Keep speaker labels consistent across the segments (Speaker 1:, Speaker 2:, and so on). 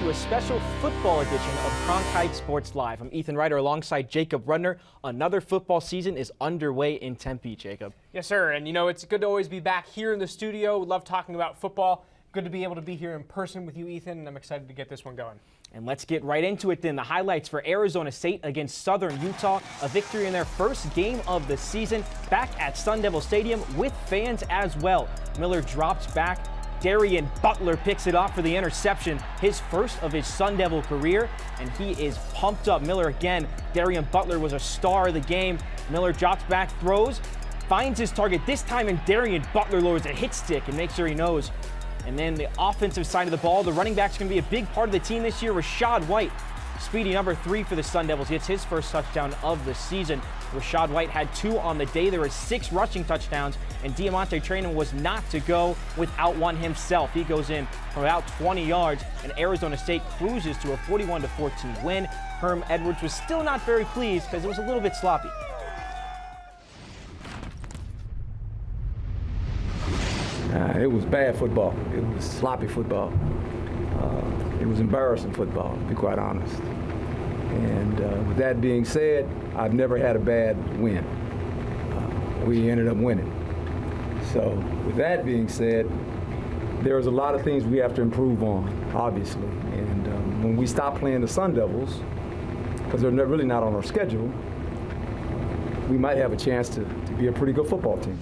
Speaker 1: to a special football edition of Cronkite Sports Live. I'm Ethan Ryder alongside Jacob Rudner. Another football season is underway in Tempe, Jacob.
Speaker 2: Yes, sir. And, it's good to always be back here in the studio. Love talking about football. Good to be able to be here in person with you, Ethan, and I'm excited to get this one going.
Speaker 1: And let's get right into it then. The highlights for Arizona State against Southern Utah. A victory in their first game of the season back at Sun Devil Stadium with fans as well. Miller drops back. Darian Butler picks it off for the interception, his first of his Sun Devil career, and he is pumped up. Miller again. Darian Butler was a star of the game. Miller drops back, throws, finds his target this time, and Darian Butler lowers a hit stick and makes sure he knows. And then the offensive side of the ball, the running back's going to be a big part of the team this year. Rashad White, speedy number 3 for the Sun Devils, gets his first touchdown of the season. Rashad White had 2 on the day. There were 6 rushing touchdowns, and Diamante Traynham was not to go without one himself. He goes in from about 20 yards, and Arizona State cruises to a 41-14 win. Herm Edwards was still not very pleased because it was a little bit sloppy.
Speaker 3: It was bad football. It was sloppy football. It was embarrassing football, to be quite honest. And with that being said, I've never had a bad win. We ended up winning. So with that being said, there's a lot of things we have to improve on, obviously. And when we stop playing the Sun Devils, because they're really not on our schedule, we might have a chance to be a pretty good football team.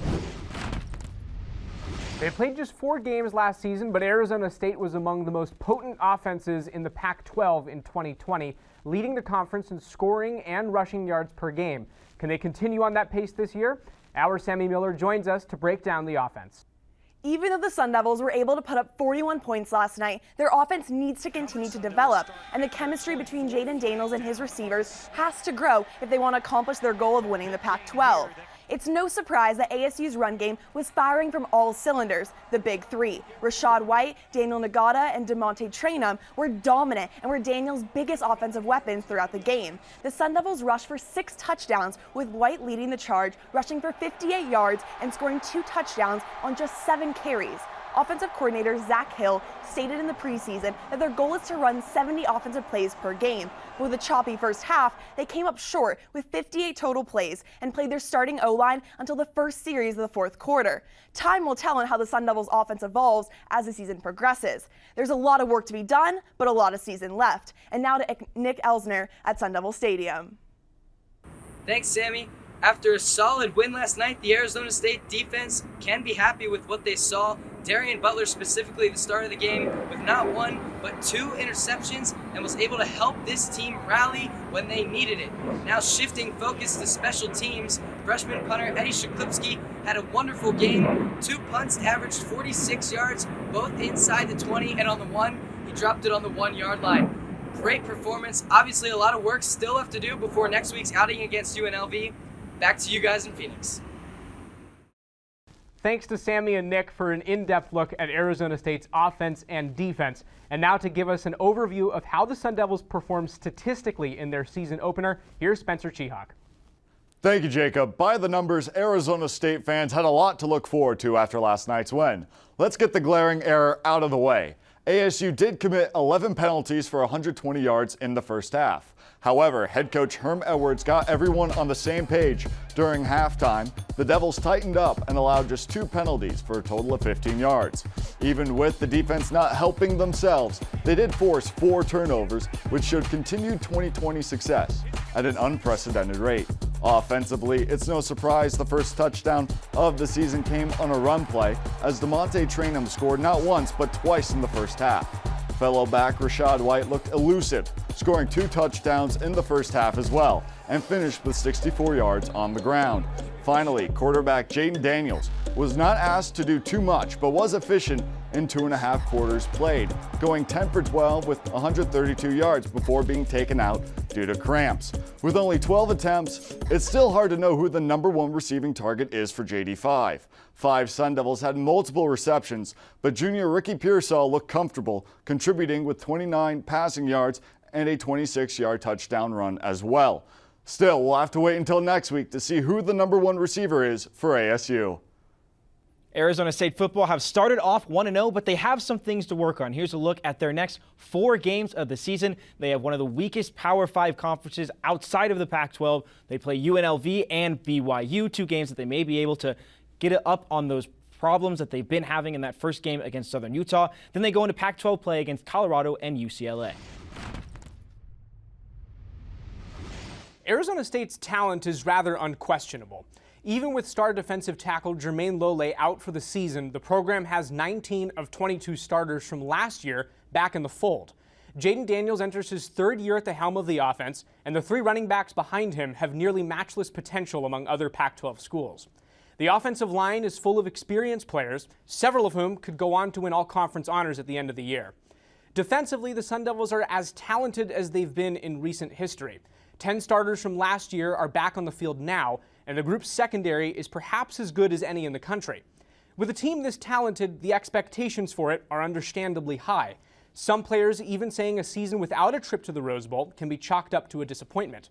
Speaker 2: They played just 4 games last season, but Arizona State was among the most potent offenses in the Pac-12 in 2020, leading the conference in scoring and rushing yards per game. Can they continue on that pace this year? Our Sammy Miller joins us to break down the offense.
Speaker 4: Even though the Sun Devils were able to put up 41 points last night, their offense needs to continue to develop, and the chemistry between Jaden Daniels and his receivers has to grow if they want to accomplish their goal of winning the Pac-12. It's no surprise that ASU's run game was firing from all cylinders. The big 3, Rashad White, Daniel Ngata, and Diamante Traynham, were dominant and were Daniel's biggest offensive weapons throughout the game. The Sun Devils rushed for 6 touchdowns, with White leading the charge, rushing for 58 yards and scoring 2 touchdowns on just 7 carries. Offensive coordinator Zach Hill stated in the preseason that their goal is to run 70 offensive plays per game. But with a choppy first half, they came up short with 58 total plays and played their starting O-line until the first series of the 4th quarter. Time will tell on how the Sun Devils offense evolves as the season progresses. There's a lot of work to be done, but a lot of season left. And now to Nick ELSNER at Sun Devil Stadium.
Speaker 5: Thanks, Sammy. After a solid win last night, the Arizona State defense can be happy with what they saw. Darian Butler specifically at the start of the game with not 1 but 2 interceptions and was able to help this team rally when they needed it. Now shifting focus to special teams, freshman punter Eddie Shaklipski had a wonderful game. 2 punts averaged 46 yards, both inside the 20, and on the 1, he dropped it on the 1-yard line. Great performance. Obviously a lot of work still left to do before next week's outing against UNLV. Back to you guys in Phoenix.
Speaker 2: Thanks to Sammy and Nick for an in-depth look at Arizona State's offense and defense. And now to give us an overview of how the Sun Devils performed statistically in their season opener, here's Spencer CIHAK.
Speaker 6: Thank you, Jacob. By the numbers, Arizona State fans had a lot to look forward to after last night's win. Let's get the glaring error out of the way. ASU did commit 11 penalties for 120 yards in the first half. However, head coach Herm Edwards got everyone on the same page during halftime. The Devils tightened up and allowed just 2 penalties for a total of 15 yards. Even with the defense not helping themselves, they did force 4 turnovers, which showed continued 2020 success at an unprecedented rate. Offensively, it's no surprise the first touchdown of the season came on a run play as Diamante Traynham scored not once but twice in the first half. Fellow back Rashad White looked elusive, scoring 2 touchdowns in the first half as well, and finished with 64 yards on the ground. Finally, quarterback Jaden Daniels was not asked to do too much, but was efficient in 2.5 quarters played, going 10 for 12 with 132 yards before being taken out due to cramps. With only 12 attempts, it's still hard to know who the #1 receiving target is for JD5. 5 Sun Devils had multiple receptions, but junior Ricky Pearsall looked comfortable, contributing with 29 passing yards and a 26-yard touchdown run as well. Still, we'll have to wait until next week to see who the #1 receiver is for ASU.
Speaker 1: Arizona State football have started off 1-0, but they have some things to work on. Here's a look at their next 4 games of the season. They have one of the weakest Power 5 conferences outside of the Pac-12. They play UNLV and BYU, 2 games that they may be able to get up on those problems that they've been having in that first game against Southern Utah. Then they go into Pac-12 play against Colorado and UCLA.
Speaker 2: Arizona State's talent is rather unquestionable. Even with star defensive tackle Jermaine Lole out for the season, the program has 19 of 22 starters from last year back in the fold. Jaden Daniels enters his 3rd year at the helm of the offense, and the 3 running backs behind him have nearly matchless potential among other Pac-12 schools. The offensive line is full of experienced players, several of whom could go on to win all conference honors at the end of the year. Defensively, the Sun Devils are as talented as they've been in recent history. 10 starters from last year are back on the field now, and the group's secondary is perhaps as good as any in the country. With a team this talented, the expectations for it are understandably high. Some players even saying a season without a trip to the Rose Bowl can be chalked up to a disappointment.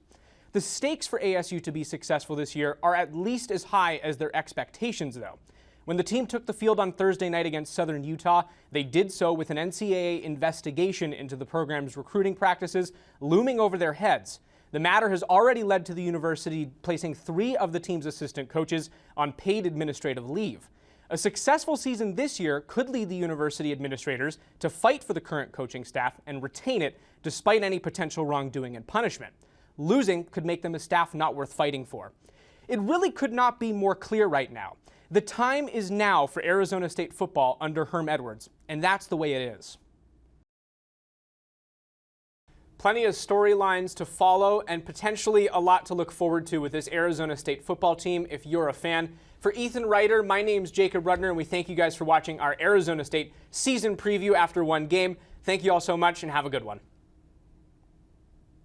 Speaker 2: The stakes for ASU to be successful this year are at least as high as their expectations, though. When the team took the field on Thursday night against Southern Utah, they did so with an NCAA investigation into the program's recruiting practices looming over their heads. The matter has already led to the university placing 3 of the team's assistant coaches on paid administrative leave. A successful season this year could lead the university administrators to fight for the current coaching staff and retain it despite any potential wrongdoing and punishment. Losing could make them a staff not worth fighting for. It really could not be more clear right now. The time is now for Arizona State football under Herm Edwards, and that's the way it is. Plenty of storylines to follow and potentially a lot to look forward to with this Arizona State football team if you're a fan. For Ethan Ryder, my name's Jacob Rudner, and we thank you guys for watching our Arizona State season preview after 1 game. Thank you all so much and have a good one.